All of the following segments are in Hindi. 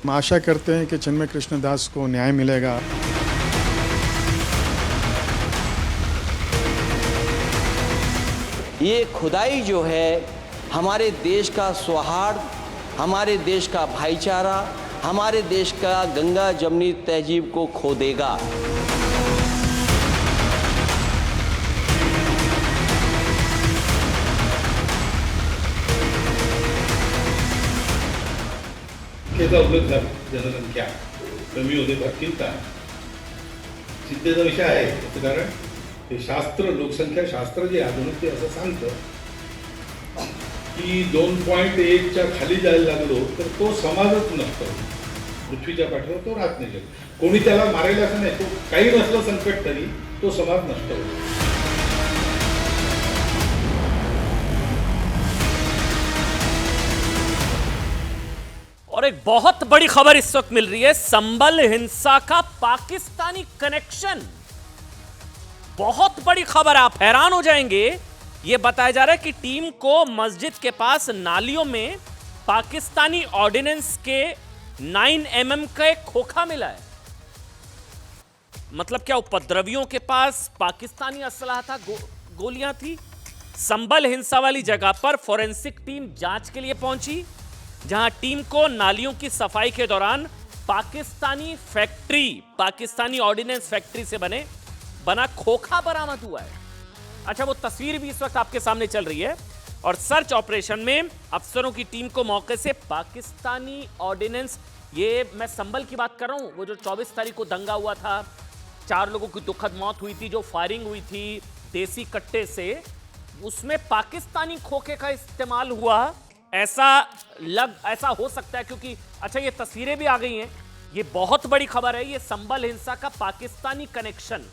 हम आशा करते हैं कि चिन्मय कृष्ण दास को न्याय मिलेगा। ये खुदाई जो है हमारे देश का सौहार्द, हमारे देश का भाईचारा, हमारे देश का गंगा जमनी तहजीब को खो देगा। संख्येचा उल्लेख झाला, जनसंख्या कमी होते भटकिंता चिंतेचा विषय आहे। त्याचं कारण हे शास्त्र, लोकसंख्या शास्त्र जे आधुनिक ते असं सांगतं की 2.1 च्या खाली जायला लागलो तर तो समाजच नसतो, पृथ्वीच्या पाठीवर तो राहत नाही। कोणी त्याला मारेल असं नाही, तो काही नसलं संकट तरी तो समाज नष्ट होतो। और एक बहुत बड़ी खबर इस वक्त मिल रही है, संभल हिंसा का पाकिस्तानी कनेक्शन। बहुत बड़ी खबर, आप हैरान हो जाएंगे। यह बताया जा रहा है कि टीम को मस्जिद के पास नालियों में पाकिस्तानी ऑर्डिनेंस के 9 mm का एक खोखा मिला है। मतलब क्या उपद्रवियों के पास पाकिस्तानी असलहा था, गोलियां थी। संभल हिंसा वाली जगह पर फोरेंसिक टीम जांच के लिए पहुंची, जहां टीम को नालियों की सफाई के दौरान पाकिस्तानी ऑर्डिनेंस फैक्ट्री से बना खोखा बरामद हुआ है। अच्छा, वो तस्वीर भी इस वक्त आपके सामने चल रही है। और सर्च ऑपरेशन में अफसरों की टीम को मौके से पाकिस्तानी ऑर्डिनेंस, ये मैं संभल की बात कर रहा हूं, वो जो 24 तारीख को दंगा हुआ था, 4 लोगों की दुखद मौत हुई थी, जो फायरिंग हुई थी देसी कट्टे से, उसमें पाकिस्तानी खोखे का इस्तेमाल हुआ। ऐसा हो सकता है, क्योंकि अच्छा ये तस्वीरें भी आ गई हैं। ये बहुत बड़ी खबर है, ये संभल हिंसा का पाकिस्तानी कनेक्शन।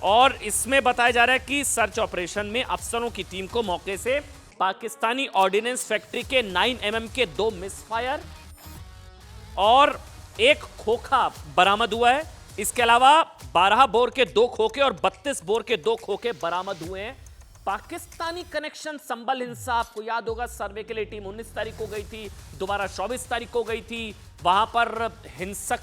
और इसमें बताया जा रहा है कि सर्च ऑपरेशन में अफसरों की टीम को मौके से पाकिस्तानी ऑर्डिनेंस फैक्ट्री के 9 mm के 2 मिसफायर और 1 खोखा बरामद हुआ है। इसके अलावा 12 बोर के 2 खोखे और 32 बोर के 2 खोखे बरामद हुए हैं। पाकिस्तानी कनेक्शन संभल हिंसा, आपको याद होगा सर्वे के लिए टीम 19 तारीख को गई थी, दोबारा 24 तारीख को गई थी। वहां पर हिंसक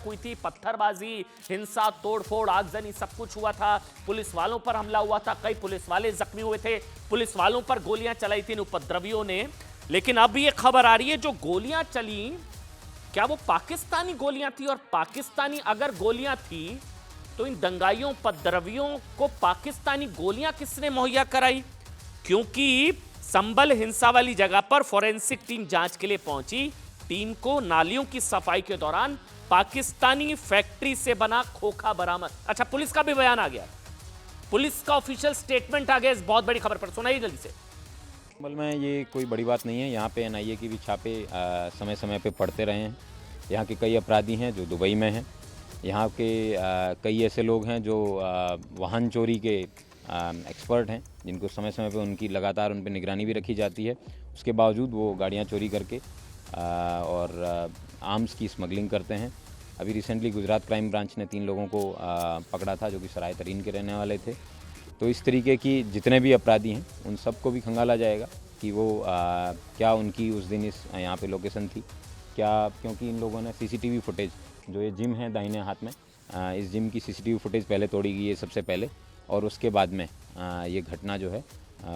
हुई थी, पत्थरबाजी, हिंसा, तोड़फोड़, आगजनी सब कुछ हुआ था। पुलिस वालों पर हमला हुआ था, कई पुलिस वाले जख्मी हुए थे, पुलिस वालों पर गोलियां चलाई थी इन उपद्रवियों ने। लेकिन अब ये खबर आ रही है, जो गोलियां चली क्या वो पाकिस्तानी गोलियां थी? और पाकिस्तानी अगर गोलियां थी तो इन दंगाइयों उपद्रवियों को पाकिस्तानी गोलियां किसने मुहैया कराई? क्योंकि संभल हिंसा वाली जगह पर फोरेंसिक टीम जांच के लिए पहुंची। टीम को नालियों की सफाई के दौरान पाकिस्तानी फैक्ट्री से बना खोखा बरामद। अच्छा, पुलिस का भी बयान आ गया, पुलिस का ऑफिशियल स्टेटमेंट आ गया इस बहुत बड़ी खबर पर। सुनाइए जल्दी से। संभल में ये कोई बड़ी बात नहीं है। यहाँ पे NIA की भी छापे समय समय पे पड़ते रहे हैं। यहाँ के कई अपराधी हैं जो दुबई में हैं। यहाँ के कई ऐसे लोग हैं जो वाहन चोरी के एक्सपर्ट हैं, जिनको समय समय पे उनकी लगातार उन पर निगरानी भी रखी जाती है। उसके बावजूद वो गाड़ियाँ चोरी करके और आर्म्स की स्मगलिंग करते हैं। अभी रिसेंटली गुजरात क्राइम ब्रांच ने 3 लोगों को पकड़ा था, जो कि सराय तरीन के रहने वाले थे। तो इस तरीके की जितने भी अपराधी हैं उन सबको भी खंगाला जाएगा कि वो क्या उनकी उस दिन इस यहाँ पे लोकेशन थी क्या, क्योंकि इन लोगों ने CCTV फुटेज, जो ये जिम है दाहिने हाथ में, इस जिम की CCTV फुटेज पहले तोड़ी गई है सबसे पहले, और उसके बाद में ये घटना जो है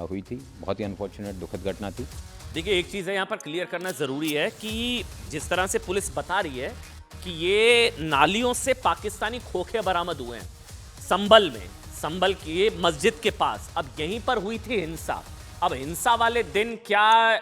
हुई थी। बहुत ही अनफॉर्चुनेट, दुखद घटना थी। देखिए, एक चीज़ है यहाँ पर क्लियर करना ज़रूरी है कि जिस तरह से पुलिस बता रही है कि ये नालियों से पाकिस्तानी खोखे बरामद हुए हैं संभल में, संभल की मस्जिद के पास। अब यहीं पर हुई थी हिंसा। अब हिंसा वाले दिन क्या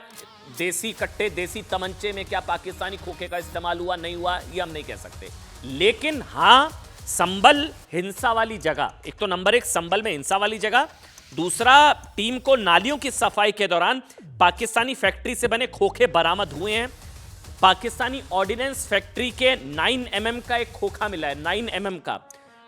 देसी कट्टे, देसी तमंचे में क्या पाकिस्तानी खोखे का इस्तेमाल हुआ, नहीं हुआ, ये हम नहीं कह सकते। लेकिन हाँ, संभल हिंसा वाली जगह, एक तो नंबर 1 संभल में हिंसा वाली जगह, दूसरा टीम को नालियों की सफाई के दौरान पाकिस्तानी फैक्ट्री से बने खोखे बरामद हुए हैं। पाकिस्तानी ऑर्डिनेंस फैक्ट्री के 9 mm का एक खोखा मिला है, 9 mm का।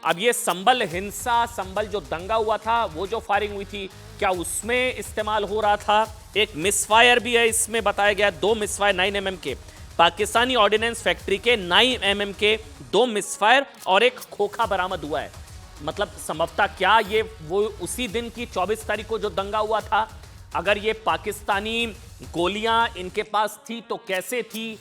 अब ये संभल हिंसा, संभल जो दंगा हुआ था, वो जो फायरिंग हुई थी, क्या उसमें इस्तेमाल हो रहा था? एक मिसफायर भी है इसमें बताया गया, 2 मिसफायर 9 mm के, पाकिस्तानी ऑर्डिनेंस फैक्ट्री के 9 mm के 2 मिसफायर और एक खोखा बरामद हुआ है। मतलब संभवतः क्या ये वो उसी दिन की 24 तारीख को जो दंगा हुआ था, अगर ये पाकिस्तानी गोलियां इनके पास थी तो कैसे थी,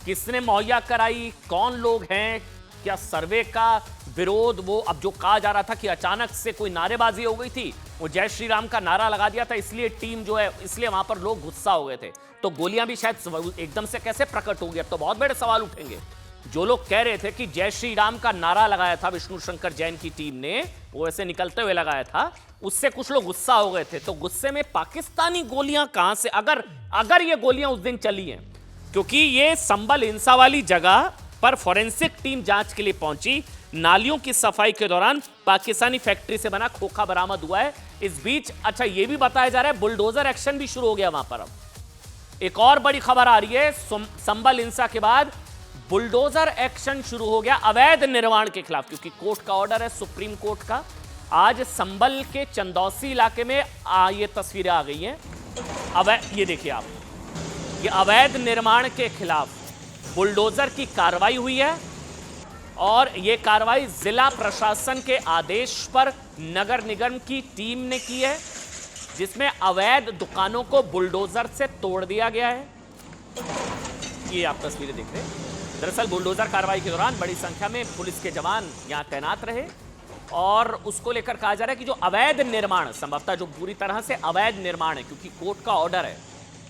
किसने मुहैया कराई, कौन लोग हैं, क्या सर्वे का विरोध, वो अब जो कहा जा रहा था कि अचानक से कोई नारेबाजी हो गई थी, वो जय श्री राम का नारा लगा दिया था इसलिए टीम जो है, इसलिए वहां पर लोग गुस्सा हो गए थे, तो गोलियां भी शायद एकदम से कैसे प्रकट होंगी। अब तो बहुत बड़े सवाल उठेंगे। जो लोग कह रहे थे कि जय श्री राम का नारा लगाया था विष्णु शंकर जैन की टीम ने, वो ऐसे निकलते हुए लगाया था, उससे कुछ लोग गुस्सा हो गए थे। तो गुस्से में पाकिस्तानी गोलियां कहां से, अगर ये गोलियां उस दिन चली हैं, क्योंकि ये संबल हिंसा वाली जगह पर फॉरेंसिक टीम जांच के लिए पहुंची, नालियों की सफाई के दौरान पाकिस्तानी फैक्ट्री से बना खोखा बरामद हुआ है। इस बीच अच्छा ये भी बताया जा रहा है बुलडोजर एक्शन भी शुरू हो गया वहां पर। अब एक और बड़ी खबर आ रही है, संबल हिंसा के बाद बुलडोजर एक्शन शुरू हो गया अवैध निर्माण के खिलाफ, क्योंकि कोर्ट का ऑर्डर है, सुप्रीम कोर्ट का। आज संबल के चंदौसी इलाके में ये तस्वीरें आ गई हैं। ये देखिए आप, ये अवैध निर्माण के खिलाफ बुलडोजर की कार्रवाई हुई है और ये कार्रवाई जिला प्रशासन के आदेश पर नगर निगम की टीम ने की है, जिसमें अवैध दुकानों को बुलडोजर से तोड़ दिया गया है। ये आप तस्वीरें देख रहे हैं। दरअसल बुलडोजर कार्रवाई के दौरान बड़ी संख्या में पुलिस के जवान यहां तैनात रहे और उसको लेकर कहा जा रहा है कि जो अवैध निर्माण, संभवतः जो पूरी तरह से अवैध निर्माण है, क्योंकि कोर्ट का ऑर्डर है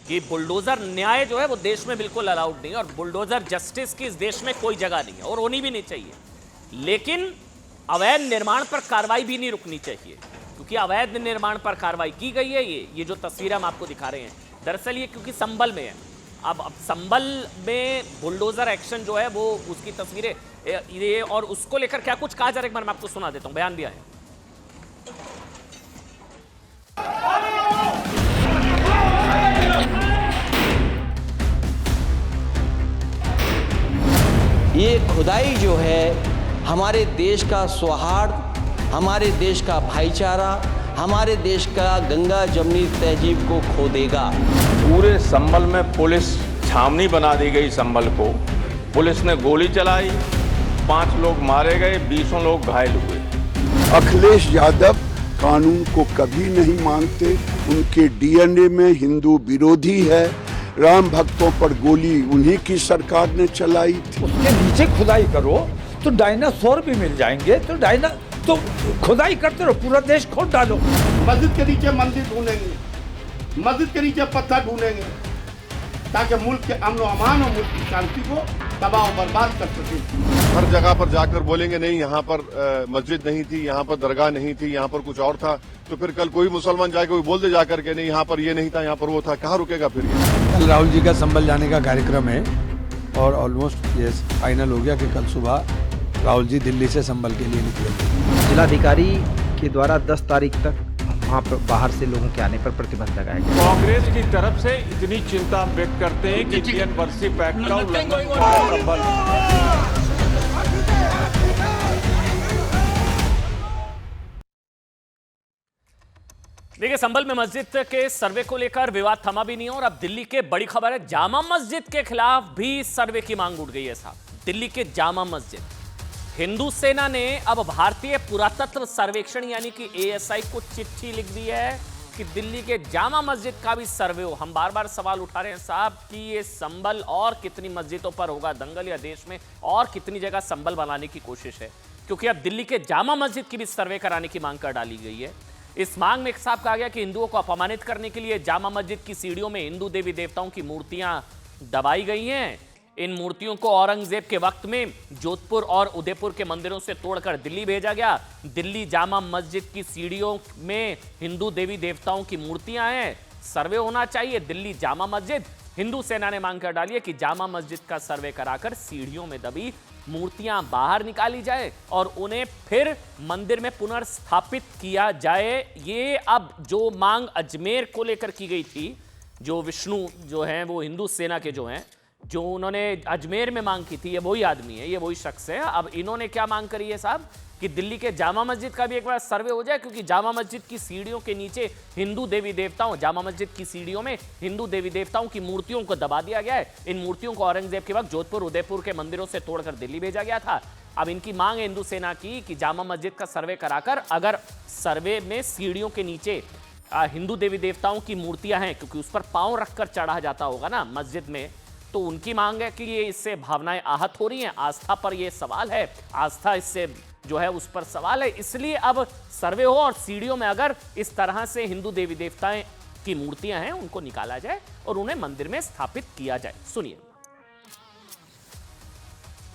कि बुलडोजर न्याय जो है वो देश में बिल्कुल अलाउड नहीं है और बुलडोजर जस्टिस की इस देश में कोई जगह नहीं है और होनी भी नहीं चाहिए। लेकिन अवैध निर्माण पर कार्रवाई भी नहीं रुकनी चाहिए, क्योंकि अवैध निर्माण पर कार्रवाई की गई है। ये जो तस्वीर हम आपको दिखा रहे हैं, दरअसल ये क्योंकि संबल में है, अब संबल में बुलडोजर एक्शन जो है वो उसकी तस्वीरें ये, और उसको लेकर क्या कुछ कहा जा रहा है एक बार मैं आपको सुना देता हूं, बयान दिया है। ये खुदाई जो है हमारे देश का सौहार्द, हमारे देश का भाईचारा, हमारे देश का गंगा जमनी तहजीब को खो देगा। पूरे संबल में पुलिस छावनी बना दी गई। संबल को पुलिस ने गोली चलाई, 5 लोग मारे गए, 20 लोग घायल हुए। अखिलेश यादव कानून को कभी नहीं मानते, उनके डीएनए में हिंदू विरोधी है। राम भक्तों पर गोली उन्हीं की सरकार ने चलाई थी। उसके नीचे खुदाई करो तो डायनासोर भी मिल जाएंगे, तो खुदाई करते रहो, पूरा देश खोद डालो। मस्जिद के नीचे मंदिर ढूंढेंगे, मस्जिद के नीचे पत्थर ढूंढेंगे, ताकि मुल्क के अमन और अमान और मुल्क की शांति को तबाह और बर्बाद कर सके। हर जगह पर जाकर बोलेंगे नहीं यहाँ पर मस्जिद नहीं थी, यहाँ पर दरगाह नहीं थी, यहाँ पर कुछ और था, तो फिर कल कोई मुसलमान जाके कोई बोल दे जाकर के नहीं यहाँ पर ये नहीं था, यहाँ पर वो था, कहाँ रुकेगा फिर ये? कल राहुल जी का संबल जाने का कार्यक्रम है और ऑलमोस्ट ये फाइनल हो गया कि कल सुबह राहुल जी दिल्ली से संबल के लिए निकलेंगे। जिलाधिकारी के द्वारा 10 तारीख तक वहाँ पर बाहर से लोगों के आने पर प्रतिबंध लगाया गया। कांग्रेस की तरफ से इतनी चिंता व्यक्त करते हैं कि इंडियन वर्शिप एक्ट का उल्लंघन। देखिए, संभल में मस्जिद के सर्वे को लेकर विवाद थमा भी नहीं और अब दिल्ली के बड़ी खबर है, जामा मस्जिद के खिलाफ भी सर्वे की मांग उठ गई है साहब। दिल्ली के जामा मस्जिद, हिंदू सेना ने अब भारतीय पुरातत्व सर्वेक्षण यानी कि ASI को चिट्ठी लिख दी है कि दिल्ली के जामा मस्जिद का भी सर्वे हो। हम बार बार सवाल उठा रहे हैं साहब कि ये संबल और कितनी मस्जिदों पर होगा दंगल, या देश में और कितनी जगह संबल बनाने की कोशिश है, क्योंकि अब दिल्ली के जामा मस्जिद की भी सर्वे कराने की मांग कर डाली गई है। इस मांग में एक साफ कहा गया कि हिंदुओं को अपमानित करने के लिए जामा मस्जिद की सीढ़ियों में हिंदू देवी देवताओं की मूर्तियां दबाई गई हैं। इन मूर्तियों को औरंगजेब के वक्त में जोधपुर और उदयपुर के मंदिरों से तोड़कर दिल्ली भेजा गया। दिल्ली जामा मस्जिद की सीढ़ियों में हिंदू देवी देवताओं की मूर्तियां हैं, सर्वे होना चाहिए दिल्ली जामा मस्जिद। हिंदू सेना ने मांग कर डाली है कि जामा मस्जिद का सर्वे कराकर सीढ़ियों में दबी मूर्तियां बाहर निकाली जाए और उन्हें फिर मंदिर में पुनर्स्थापित किया जाए। ये अब जो मांग अजमेर को लेकर की गई थी, जो विष्णु जो हैं वो हिंदू सेना के जो हैं, जो उन्होंने अजमेर में मांग की थी, ये वही आदमी है, ये वही शख्स है। अब इन्होंने क्या मांग करी है साहब कि दिल्ली के जामा मस्जिद का भी एक बार सर्वे हो जाए, क्योंकि जामा मस्जिद की सीढ़ियों के नीचे हिंदू देवी देवताओं, जामा मस्जिद की सीढ़ियों में हिंदू देवी देवताओं की मूर्तियों को दबा दिया गया है। इन मूर्तियों को औरंगजेब के वक्त जोधपुर उदयपुर के मंदिरों से तोड़कर दिल्ली भेजा गया था। अब इनकी मांग है हिंदू सेना की कि जामा मस्जिद का सर्वे कराकर, अगर सर्वे में सीढ़ियों के नीचे हिंदू देवी देवताओं की मूर्तियां हैं, क्योंकि उस पर पांव रखकर चढ़ा जाता होगा ना मस्जिद में, तो उनकी मांग है कि ये इससे भावनाएं आहत हो रही हैं, आस्था पर ये सवाल है, आस्था इससे जो है उस पर सवाल है। इसलिए अब सर्वे हो और सीढ़ियों में अगर इस तरह से हिंदू देवी देवताएं की मूर्तियां हैं उनको निकाला जाए और उन्हें मंदिर में स्थापित किया जाए। सुनिए।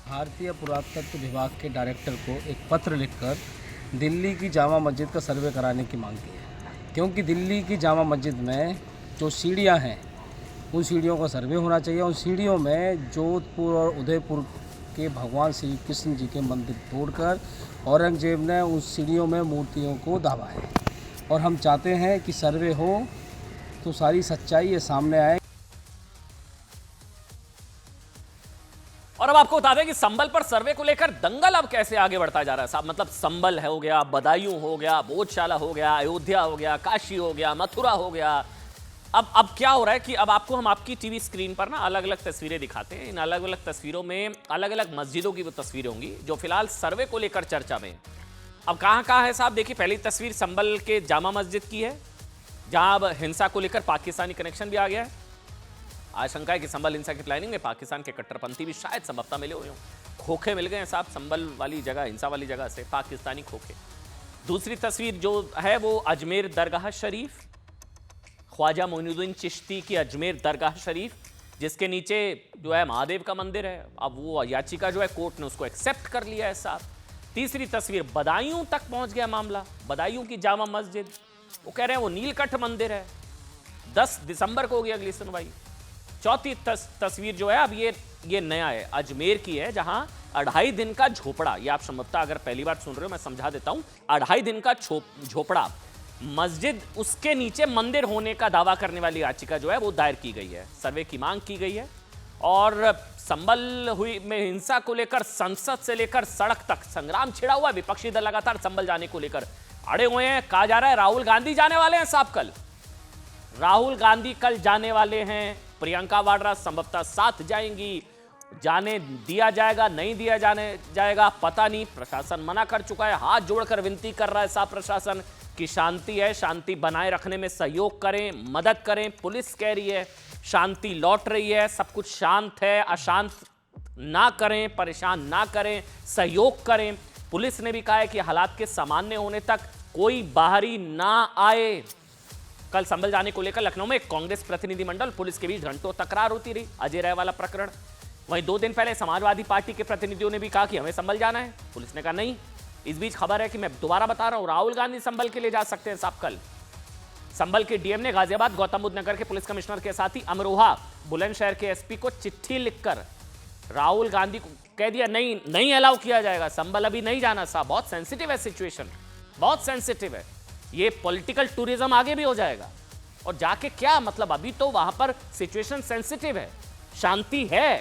भारतीय पुरातत्व विभाग के डायरेक्टर को एक पत्र लिखकर दिल्ली की जामा मस्जिद का सर्वे कराने की मांग की है, क्योंकि दिल्ली की जामा मस्जिद में जो सीढ़ियां हैं उन सीढ़ियों का सर्वे होना चाहिए। उन सीढ़ियों में जोधपुर और उदयपुर के भगवान श्री कृष्ण जी के मंदिर तोड़कर औरंगजेब ने उन सीढ़ियों में मूर्तियों को दाबा है, और हम चाहते हैं कि सर्वे हो तो सारी सच्चाई ये सामने आए। और अब आपको बता दें कि संबल पर सर्वे को लेकर दंगल अब कैसे आगे बढ़ता जा रहा है साहब। मतलब संबल हो गया, बदायूं हो गया, बोधशाला हो गया, अयोध्या हो गया, काशी हो गया, मथुरा हो गया। अब क्या हो रहा है कि अब आपको हम आपकी टीवी स्क्रीन पर ना अलग अलग तस्वीरें दिखाते हैं। इन अलग अलग तस्वीरों में अलग अलग मस्जिदों की वो तस्वीरें होंगी जो फिलहाल सर्वे को लेकर चर्चा में। अब कहाँ है साहब, देखिए पहली तस्वीर संबल के जामा मस्जिद की है, जहां अब हिंसा को लेकर पाकिस्तानी कनेक्शन भी आ गया है। आशंका है कि संबल हिंसा की प्लानिंग में पाकिस्तान के कट्टरपंथी भी शायद संभवतः मिले हुए हों। खोखे मिल गए हैं साहब संबल वाली जगह, हिंसा वाली जगह से पाकिस्तानी खोखे। दूसरी तस्वीर जो है वो अजमेर दरगाह शरीफ, ख्वाजा मोइनुद्दीन चिश्ती की अजमेर दरगाह शरीफ, जिसके नीचे जो है महादेव का मंदिर है। अब वो याचिका जो है कोर्ट ने उसको एक्सेप्ट कर लिया है साहब। तीसरी तस्वीर बदायूं तक पहुंच गया मामला, बदायूं की जामा मस्जिद, वो कह रहे हैं वो नीलकंठ मंदिर है, 10 दिसंबर को होगी अगली सुनवाई। चौथी तस्वीर जो है अब ये नया है, अजमेर की है, जहां 2.5 दिन का झोपड़ा, ये आप संभवतः अगर पहली बार सुन रहे हो मैं समझा देता हूं, 2.5 दिन का झोपड़ा मस्जिद, उसके नीचे मंदिर होने का दावा करने वाली याचिका जो है वो दायर की गई है, सर्वे की मांग की गई है। और संबल हुई में हिंसा को लेकर संसद से लेकर सड़क तक संग्राम छिड़ा हुआ है। विपक्षी दल लगातार संबल जाने को लेकर अड़े हुए हैं। कहा जा रहा है राहुल गांधी जाने वाले हैं साहब, कल राहुल गांधी कल जाने वाले हैं, प्रियंका वाड्रा संभवतः साथ जाएंगी, जाने दिया जाएगा नहीं दिया जाएगा पता नहीं, प्रशासन मना कर चुका है, हाथ जोड़कर विनती कर रहा है साहब प्रशासन की शांति है, शांति बनाए रखने में सहयोग करें, मदद करें। पुलिस कह रही है शांति लौट रही है, सब कुछ शांत है, अशांत ना करें, परेशान ना करें, सहयोग करें। पुलिस ने भी कहा है कि हालात के सामान्य होने तक कोई बाहरी ना आए। कल संभल जाने को लेकर लखनऊ में कांग्रेस प्रतिनिधिमंडल पुलिस के बीच घंटों तकरार होती रही, अजय राय वाला प्रकरण। वहीं 2 दिन पहले समाजवादी पार्टी के प्रतिनिधियों ने भी कहा कि हमें संभल जाना है, पुलिस ने कहा नहीं। इस बीच खबर है कि मैं दोबारा बता रहा हूं, राहुल गांधी संभल के लिए जा सकते हैं साहब कल। संभल के डीएम ने गाजियाबाद, गौतम बुद्ध नगर के पुलिस कमिश्नर के साथ ही अमरोहा, बुलंदशहर के एसपी को चिट्ठी लिखकर राहुल गांधी को कह दिया नहीं अलाउ किया जाएगा, संभल अभी नहीं जाना साहब, बहुत सेंसिटिव है सिचुएशन, बहुत सेंसिटिव है, ये पॉलिटिकल टूरिज्म आगे भी हो जाएगा। और जाके क्या मतलब, अभी तो वहां पर सिचुएशन सेंसिटिव है, शांति है।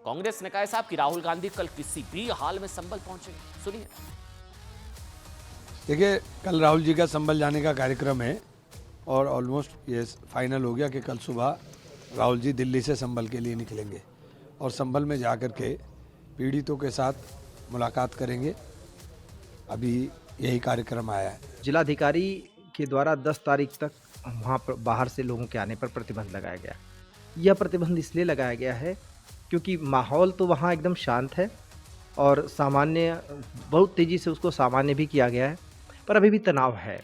कांग्रेस ने कहा साहब कि राहुल गांधी कल किसी भी हाल में संभल पहुंचेंगे। सुनिए। देखिए, कल राहुल जी का संभल जाने का कार्यक्रम है और ऑलमोस्ट ये फाइनल हो गया कि कल सुबह राहुल जी दिल्ली से संभल के लिए निकलेंगे और संभल में जाकर के पीड़ितों के साथ मुलाकात करेंगे। अभी यही कार्यक्रम आया है। जिलाधिकारी के द्वारा 10 तारीख तक वहाँ पर बाहर से लोगों के आने पर प्रतिबंध लगाया गया। यह प्रतिबंध इसलिए लगाया गया है क्योंकि माहौल तो वहाँ एकदम शांत है और सामान्य, बहुत तेज़ी से उसको सामान्य भी किया गया है, पर अभी भी तनाव है।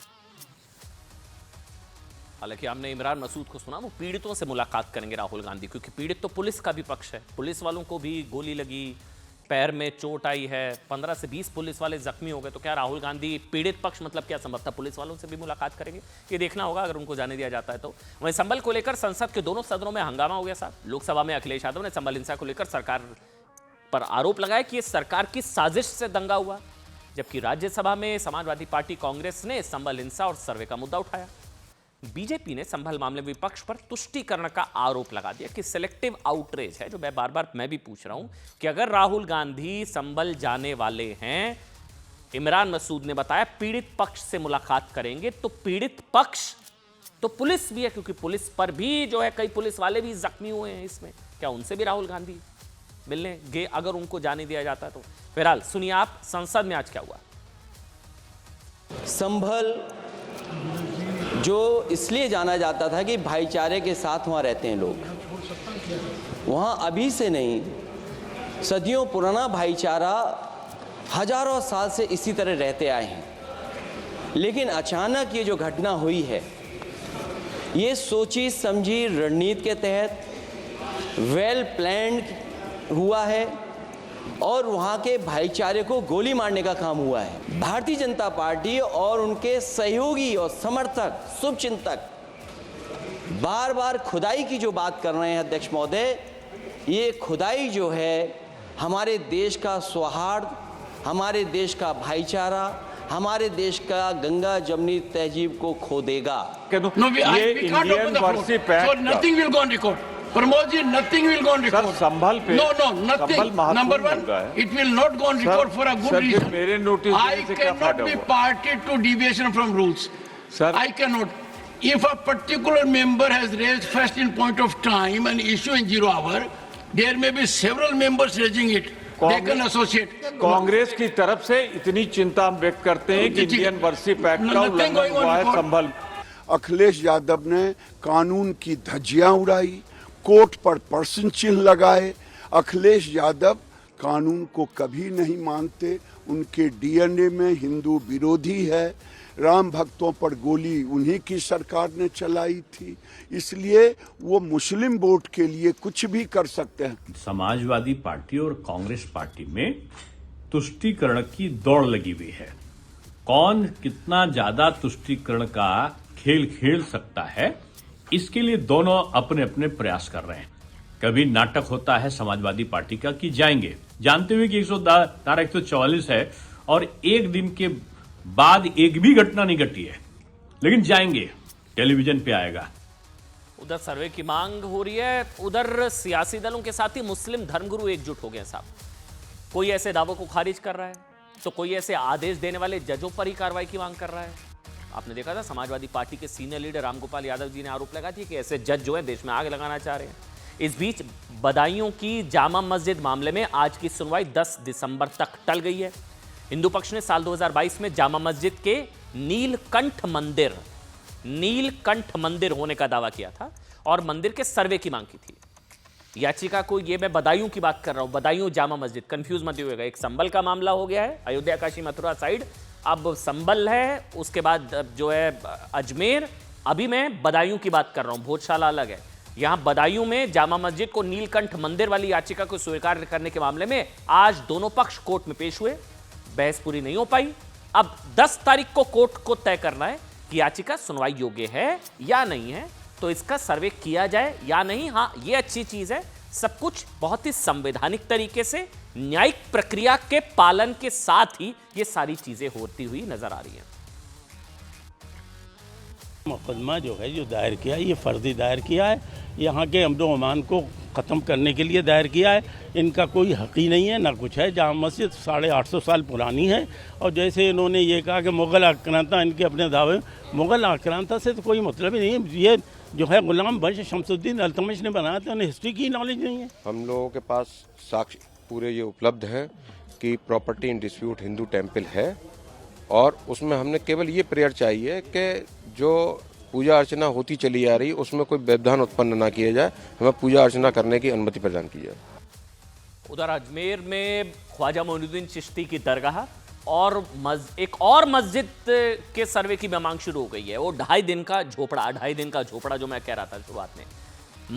हालांकि हमने इमरान मसूद को सुना, वो पीड़ितों से मुलाकात करेंगे राहुल गांधी, क्योंकि पीड़ित तो पुलिस का भी पक्ष है, पुलिस वालों को भी गोली लगी, पैर में चोट आई है, 15 से 20 पुलिस वाले जख्मी हो गए। तो क्या राहुल गांधी पीड़ित पक्ष मतलब क्या संभवतः पुलिस वालों से भी मुलाकात करेंगे, ये देखना होगा अगर उनको जाने दिया जाता है तो। वहीं संभल को लेकर संसद के दोनों सदनों में हंगामा हो गया साहब। लोकसभा में अखिलेश यादव ने संभल हिंसा को लेकर सरकार पर आरोप लगाया कि ये सरकार की साजिश से दंगा हुआ, जबकि राज्यसभा में समाजवादी पार्टी कांग्रेस ने संभल हिंसा और सर्वे का मुद्दा उठाया। बीजेपी ने संभल मामले में विपक्ष पर तुष्टीकरण का आरोप लगा दिया कि सिलेक्टिव आउटरीच है, जो मैं भी पूछ रहा हूं कि अगर राहुल गांधी संभल जाने वाले हैं, इमरान मसूद ने बताया पीड़ित पक्ष से मुलाकात करेंगे, तो पीड़ित पक्ष तो पुलिस भी है, क्योंकि पुलिस पर भी जो है कई पुलिस वाले भी जख्मी हुए हैं इसमें, क्या उनसे भी राहुल गांधी मिलने गए अगर उनको जाने दिया जाता है तो? फिलहाल सुनिए आप संसद में आज क्या हुआ। संभल जो इसलिए जाना जाता था कि भाईचारे के साथ वहाँ रहते हैं लोग, वहाँ अभी से नहीं, सदियों पुराना भाईचारा हजारों साल से इसी तरह रहते आए हैं। लेकिन अचानक ये जो घटना हुई है, ये सोची समझी रणनीति के तहत वेल प्लान्ड हुआ है और वहाँ के भाईचारे को गोली मारने का काम हुआ है। भारतीय जनता पार्टी और उनके सहयोगी और समर्थक, शुभचिंतक बार बार खुदाई की जो बात कर रहे हैं अध्यक्ष महोदय, ये खुदाई जो है हमारे देश का सौहार्द, हमारे देश का भाईचारा, हमारे देश का गंगा जमनी तहजीब को खो देगा। ये इंडियन वर्सी pact, nothing will go on record. Pramod ji, nothing will go on record. Sir Sambhal पे nothing. Number one, it will not go on record for a good reason. मेरे notice I cannot be party to deviation from rules. Sir, I cannot. If a particular member has raised first in point of time an issue in 0 hour, there may be several members raising it. They can associate. Congress की तरफ से इतनी चिंता हम व्यक्त करते हैं कि इंडियन वर्सी पैक्ट का उल्लंघन हुआ है संभल। अखिलेश यादव ने कानून की धज्जियां उड़ाई, कोर्ट पर प्रश्न चिन्ह लगाए। अखिलेश यादव कानून को कभी नहीं मानते, उनके डीएनए में हिंदू विरोधी है। राम भक्तों पर गोली उन्हीं की सरकार ने चलाई थी, इसलिए वो मुस्लिम वोट के लिए कुछ भी कर सकते हैं। समाजवादी पार्टी और कांग्रेस पार्टी में तुष्टीकरण की दौड़ लगी हुई है। कौन कितना ज्यादा तुष्टीकरण का खेल खेल सकता है, इसके लिए दोनों अपने अपने प्रयास कर रहे हैं। कभी नाटक होता है समाजवादी पार्टी का कि जाएंगे, जानते हुए कि 144 है और एक दिन के बाद एक भी घटना नहीं घटी है, लेकिन जाएंगे, टेलीविजन पे आएगा। उधर सर्वे की मांग हो रही है, उधर सियासी दलों के साथ ही मुस्लिम धर्मगुरु एकजुट हो गए साहब। कोई ऐसे दावों को खारिज कर रहा है तो कोई ऐसे आदेश देने वाले जजों पर ही कार्रवाई की मांग कर रहा है। आपने देखा था समाजवादी पार्टी के सीनियर लीडर रामगोपाल यादव जी ने आरोप लगाया था कि ऐसे जज जो है देश में आग लगाना चाह रहे हैं। इस बीच बदायूं की जामा मस्जिद मामले में आज की सुनवाई 10 दिसंबर तक टल गई है। हिंदू पक्ष ने साल 2022 में जामा मस्जिद के नीलकंठ मंदिर होने का दावा किया था और मंदिर के सर्वे की मांग की थी। याचिका को, ये मैं बदायूं की बात कर रहा हूं, बदायूं जामा मस्जिद, कंफ्यूज मत होइएगा। एक संभल का मामला हो गया है, अयोध्या काशी मथुरा साइड, अब संभल है, उसके बाद जो है अजमेर, अभी मैं बदायूं की बात कर रहा हूं, भोजशाला अलग है। यहां बदायूं में जामा मस्जिद को नीलकंठ मंदिर वाली याचिका को स्वीकार करने के मामले में आज दोनों पक्ष कोर्ट में पेश हुए। बहस पूरी नहीं हो पाई। अब 10 तारीख को कोर्ट को तय करना है कि याचिका सुनवाई योग्य है या नहीं है, तो इसका सर्वे किया जाए या नहीं। हाँ, ये अच्छी चीज है, सब कुछ बहुत ही संवैधानिक तरीके से न्यायिक प्रक्रिया के पालन के साथ ही ये सारी चीजें होती हुई नजर आ रही हैं। मुकदमा जो है जो दायर किया है, ये फर्जी दायर किया है, यहाँ के अमन अमान को ख़त्म करने के लिए दायर किया है। इनका कोई हक ही नहीं है, ना कुछ है। जामा मस्जिद 850 साल पुरानी है और जैसे इन्होंने ये कहा कि मुग़ल आक्रांता, इनके अपने दावे, मुग़ल आक्रांता से तो कोई मतलब ही नहीं है। ये जो है गुलाम बख्श शमसुद्दीन अल्तमश ने बनाया था, उन्हें हिस्ट्री की नॉलेज नहीं है। हम लोगों के पास साक्ष्य पूरे ये उपलब्ध हैं कि property in dispute Hindu temple है और उसमें हमने केवल ये प्रेयर चाहिए कि जो पूजा अर्चना होती चली आ रही उसमें कोई व्यवधान उत्पन्न ना किया जाए, हमें पूजा अर्चना करने की अनुमति प्रदान की जाए। उधर अजमेर में ख्वाजा मोइनुद्दीन चिश्ती की दरगाह और एक और मस्जिद के सर्वे की मांग शुरू हो गई है। वो 2.5 दिन का झोपड़ा जो मैं कह रहा था शुरुआत में,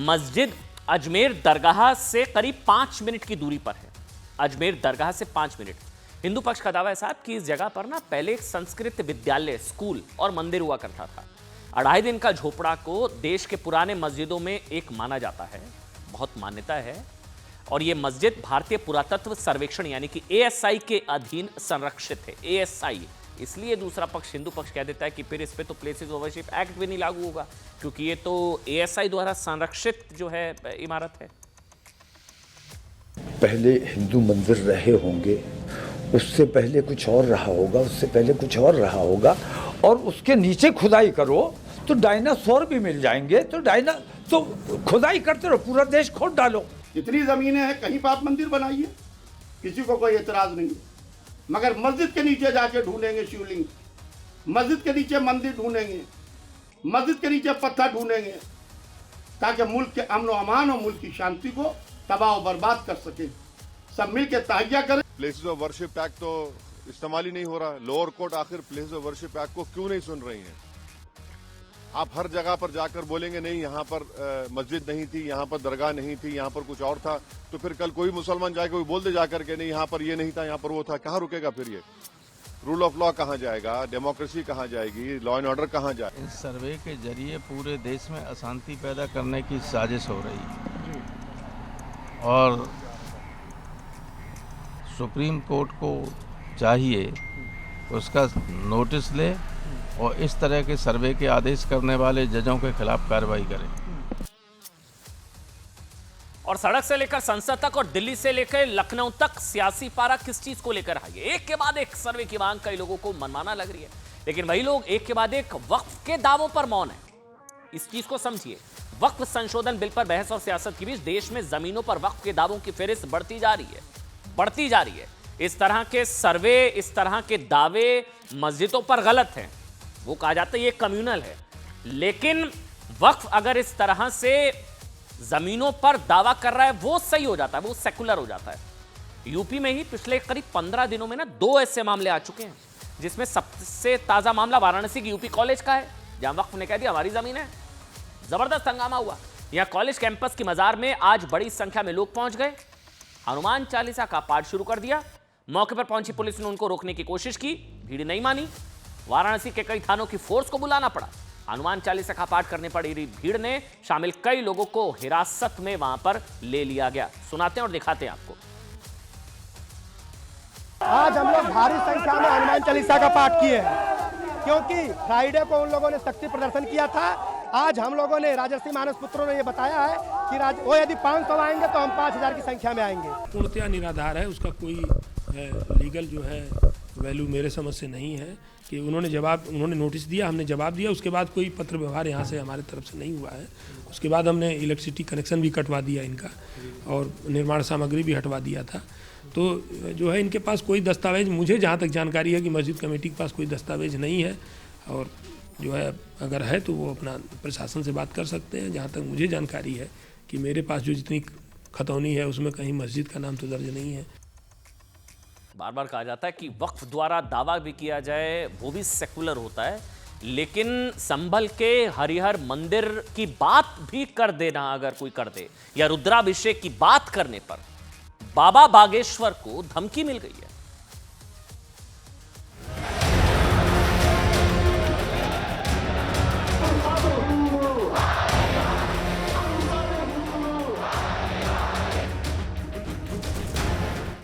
मस्जिद अजमेर दरगाह से करीब 5 मिनट की दूरी पर है। अजमेर दरगाह से 5 मिनट। हिंदू पक्ष का दावा है साहब कि इस जगह पर ना पहले एक संस्कृत विद्यालय, स्कूल और मंदिर हुआ करता था। 2.5 दिन का झोपड़ा को देश के पुराने मस्जिदों में एक माना जाता है, बहुत मान्यता है। और ये मस्जिद भारतीय पुरातत्व सर्वेक्षण यानी कि ASI के अधीन संरक्षित है। ASI, इसलिए दूसरा पक्ष, हिंदू पक्ष कह देता है कि फिर इस पे तो प्लेसेस ऑफ वर्शिप एक्ट भी नहीं लागू होगा, क्योंकि ये तो ASI द्वारा संरक्षित जो है इमारत है। पहले हिंदू मंदिर रहे होंगे, उससे पहले कुछ और रहा होगा, उससे पहले कुछ और रहा होगा, और उसके नीचे खुदाई करो तो डायनासोर भी मिल जाएंगे। तो खुदाई करते रहो, पूरा देश खोद डालो। जितनी जमीनें हैं कहीं पर आप मंदिर बनाइए, किसी को कोई एतराज नहीं, मगर मस्जिद के नीचे जाके ढूंढेंगे शिवलिंग, मस्जिद के नीचे मंदिर ढूंढेंगे, मस्जिद के नीचे पत्थर ढूंढेंगे, ताकि मुल्क के अमन और अमान और मुल्क की शांति को तबाह और बर्बाद कर सके। सब मिल के तहैया करें। प्लेसेस ऑफ वर्शिप एक्ट तो इस्तेमाल ही नहीं हो रहा। लोअर कोर्ट आखिर प्लेसेस ऑफ वर्शिप एक्ट को क्यों नहीं सुन रही है? आप हर जगह पर जाकर बोलेंगे नहीं यहाँ पर मस्जिद नहीं थी, यहाँ पर दरगाह नहीं थी, यहाँ पर कुछ और था, तो फिर कल कोई मुसलमान जाए कोई बोल दे जाकर के नहीं यहाँ पर ये नहीं था, यहाँ पर वो था। कहाँ रुकेगा फिर ये? रूल ऑफ लॉ कहाँ जाएगा? डेमोक्रेसी कहाँ जाएगी? लॉ एंड ऑर्डर कहाँ जाएगा? इस सर्वे के जरिए पूरे देश में अशांति पैदा करने की साजिश हो रही है और सुप्रीम कोर्ट को चाहिए उसका नोटिस ले और इस तरह के सर्वे के आदेश करने वाले जजों के खिलाफ कार्रवाई करें। और सड़क से लेकर संसद तक और दिल्ली से लेकर लखनऊ तक सियासी पारा किस चीज को लेकर है? एक के बाद एक सर्वे की मांग कई लोगों को मनमाना लग रही है, लेकिन वही लोग एक के बाद एक वक्फ के दावों पर मौन है। इस चीज को समझिए, वक्फ संशोधन बिल पर बहस और सियासत के बीच देश में जमीनों पर वक्फ के दावों की फेहरिस्त बढ़ती जा रही है। इस तरह के सर्वे, इस तरह के दावे मस्जिदों पर गलत हैं, वो कहा जाता है ये कम्युनल है। लेकिन वक्फ अगर इस तरह से जमीनों पर दावा कर रहा है वो सही हो जाता है, वो सेकुलर हो जाता है। यूपी में ही पिछले करीब 15 दिनों में 2 ऐसे मामले आ चुके हैं, जिसमें सबसे ताजा मामला वाराणसी की यूपी कॉलेज का है, जहां वक्फ ने कह दिया हमारी जमीन है। जबरदस्त हंगामा हुआ। यहां कॉलेज कैंपस की मजार में आज बड़ी संख्या में लोग पहुंच गए, हनुमान चालीसा का पाठ शुरू कर दिया। मौके पर पहुंची पुलिस ने उनको रोकने की कोशिश की, भीड़ नहीं मानी। वाराणसी के कई थानों की फोर्स को बुलाना पड़ा। हनुमान चालीसा का पाठ करने पड़ी भीड़ ने शामिल कई लोगों को हिरासत में वहां पर ले लिया गया। सुनाते हैं और दिखाते हैं आपको। आज हम लोग भारी संख्या में हनुमान चालीसा का पाठ किए हैं, क्योंकि फ्राइडे को उन लोगों ने शक्ति प्रदर्शन किया था। आज हम लोगों ने राजर्षि मानस पुत्रों ने ये बताया है कि वो यदि 500 आएंगे तो हम 5000 की संख्या में आएंगे। पूर्णतया निराधार है, उसका कोई लीगल जो है वैल्यू मेरे समझ से नहीं है कि उन्होंने नोटिस दिया, हमने जवाब दिया, उसके बाद कोई पत्र व्यवहार यहाँ से हमारे तरफ से नहीं हुआ है। उसके बाद हमने इलेक्ट्रिसिटी कनेक्शन भी कटवा दिया इनका और निर्माण सामग्री भी हटवा दिया था। तो जो है इनके पास कोई दस्तावेज, मुझे जहाँ तक जानकारी है कि मस्जिद कमेटी के पास कोई दस्तावेज नहीं है, और जो है अगर है तो वो अपना प्रशासन से बात कर सकते हैं। जहाँ तक मुझे जानकारी है कि मेरे पास जो जितनी खतौनी है उसमें कहीं मस्जिद का नाम तो दर्ज नहीं है। बार बार कहा जाता है कि वक्फ द्वारा दावा भी किया जाए वो भी सेकुलर होता है, लेकिन संभल के हरिहर मंदिर की बात भी कर देना अगर कोई कर दे, या रुद्राभिषेक की बात करने पर बाबा बागेश्वर को धमकी मिल गई है।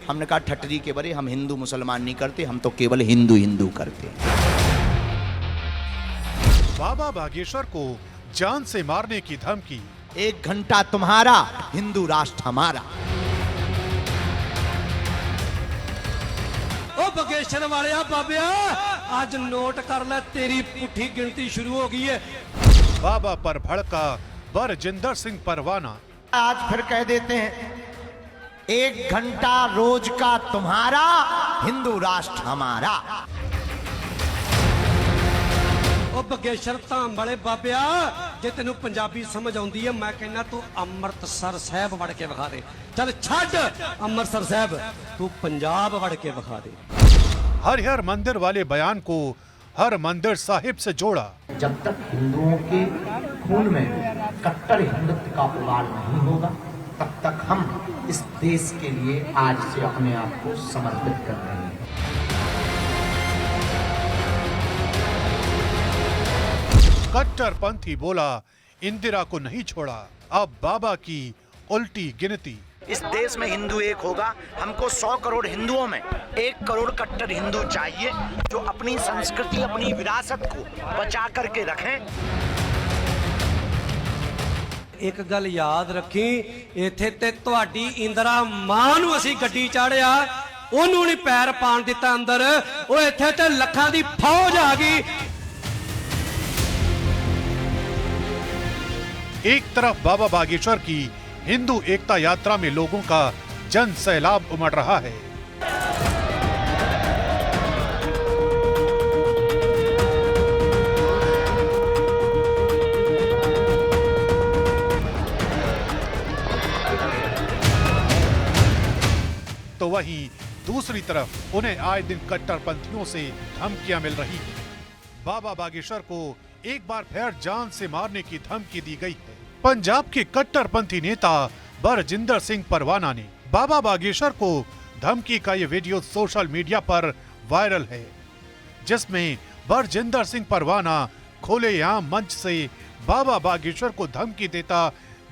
हमने कहा ठटरी के बरे, हम हिंदू मुसलमान नहीं करते, हम तो केवल हिंदू हिंदू करते हैं। बाबा बागेश्वर को जान से मारने की धमकी। 1 घंटा तुम्हारा, हिंदू राष्ट्र हमारा। ओ बागेश्वर वाले बाबिया, आज नोट कर ले, तेरी पुठी गिनती शुरू हो गई है। बाबा पर भड़का बरजिंदर सिंह परवाना। आज फिर कह देते हैं 1 घंटा रोज का तुम्हारा, हिंदू राष्ट्र हमारा। ओ बागेश्वर धाम वाले बाबिया, जे तेनू पंजाबी समझ आउंदी है, मैं कहना तू अमृतसर साहब वड़ के विखा दे। चल छੱਡ अमृतसर साहब, तू पंजाब वड़ के विखा दे। हरिहर मंदिर वाले बयान को हर मंदिर साहिब से जोड़ा। जब तक हिंदुओं के खून में कट्टर हिंदुत्व का उबाल नहीं होगा, तब तक हम इस देश के लिए आज से अपने आप को समर्पित कर रहे हैं। कट्टरपंथी बोला, इंदिरा को नहीं छोड़ा, अब बाबा की उल्टी गिनती। इस देश में हिंदू एक होगा, हमको 100 करोड़ हिंदुओं में 1 करोड़ कट्टर हिंदू चाहिए, जो अपनी संस्कृति, अपनी विरासत को बचा करके रखें। एक गल याद रखी, इत्थे ते तुहाडी इंदिरा मां नूं असीं गड्डी चाढ़िया, ओनू नहीं पैर पाण दिता अंदर, ओ इत्थे ते लखां दी फौज आ गई। एक तरफ बाबा बागेश्वर की हिंदू एकता यात्रा में लोगों का जन सैलाब उमड़ रहा है, दूसरी तरफ उन्हें आए दिन कट्टरपंथियों से धमकियां मिल रही हैं। बाबा बागेश्वर को एक बार फिर जान से मारने की धमकी दी गई है। पंजाब के कट्टरपंथी नेता बरजिंदर सिंह परवाना ने बाबा बागेश्वर को धमकी का ये वीडियो सोशल मीडिया पर वायरल है, जिसमें बरजिंदर सिंह परवाना खुलेआम मंच से बाबा बागेश्वर को धमकी देता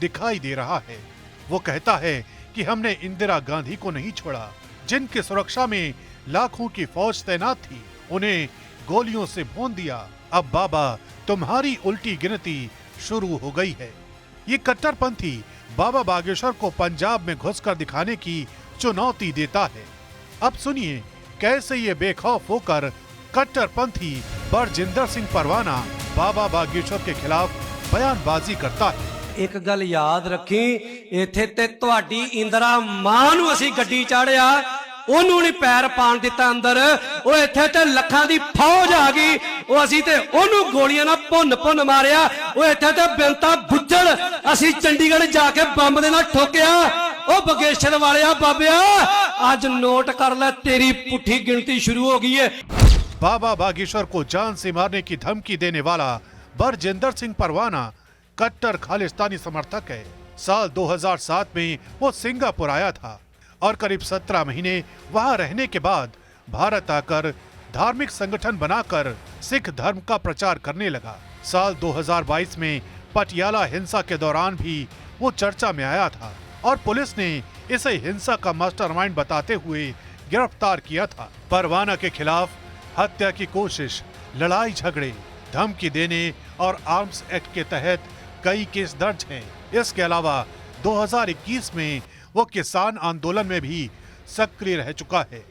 दिखाई दे रहा है। वो कहता है कि हमने इंदिरा गांधी को नहीं छोड़ा, जिनकी सुरक्षा में लाखों की फौज तैनात थी, उन्हें गोलियों से भून दिया। अब बाबा तुम्हारी उल्टी गिनती शुरू हो गई है। ये कट्टरपंथी बाबा बागेश्वर को पंजाब में घुसकर दिखाने की चुनौती देता है। अब सुनिए कैसे ये बेखौफ होकर कट्टरपंथी बरजिंदर सिंह परवाना बाबा बागेश्वर के खिलाफ बयानबाजी करता है। एक गल याद रखी, इत्थे ते तुहाडी इंदिरा मां नूं असीं गड्डी चाढ़िया, ओनू नहीं पैर पाण दिता अंदर। वो इत्थे ते लखां दी फौज आ गई, वो असीं ते ओनू गोलियां नाल भुन भुन मारिया। वो इत्थे ते बिनता बुज्जड़ असीं चंडीगढ़ जाके बंब दे नाल ठोकिया। ओ बागेश्वर वालिया बाबिया, आज नोट कर ले, तेरी पुठी गिनती शुरू हो गई है। बाबा बागेश्वर को जान से मारने की धमकी देने वाला बरजिंदर सिंह परवाना कट्टर खालिस्तानी समर्थक है। साल 2007 में वो सिंगापुर आया था और करीब 17 महीने वहां रहने के बाद भारत आकर धार्मिक संगठन बनाकर सिख धर्म का प्रचार करने लगा। साल 2022 में पटियाला हिंसा के दौरान भी वो चर्चा में आया था और पुलिस ने इसे हिंसा का मास्टरमाइंड बताते हुए गिरफ्तार किया था। परवाना के खिलाफ हत्या की कोशिश, लड़ाई झगड़े, धमकी देने और आर्म्स एक्ट के तहत कई केस दर्ज हैं। इसके अलावा 2021 में वो किसान आंदोलन में भी सक्रिय रह चुका है।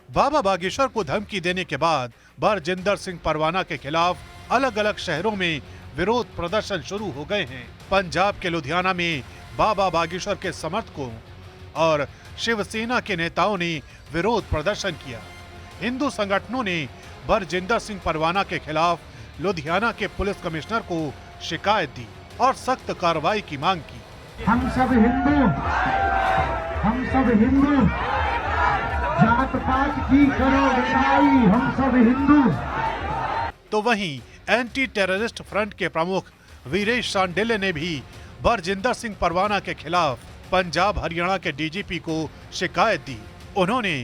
बाबा बागेश्वर को धमकी देने के बाद बरजिंदर सिंह परवाना के खिलाफ अलग अलग शहरों में विरोध प्रदर्शन शुरू हो गए हैं। पंजाब के लुधियाना में बाबा बागेश्वर के समर्थकों और शिवसेना के नेताओं ने विरोध प्रदर्शन किया। हिंदू संगठनों ने बरजिंदर सिंह परवाना के खिलाफ लुधियाना के पुलिस कमिश्नर को शिकायत दी और सख्त कार्रवाई की मांग की। हम सब हिंदू, जात पात की करो लड़ाई, हम सब हिंदू। तो वहीं एंटी टेररिस्ट फ्रंट के प्रमुख वीरेश सांडेले ने भी बरजिंदर सिंह परवाना के खिलाफ पंजाब हरियाणा के डीजीपी को शिकायत दी। उन्होंने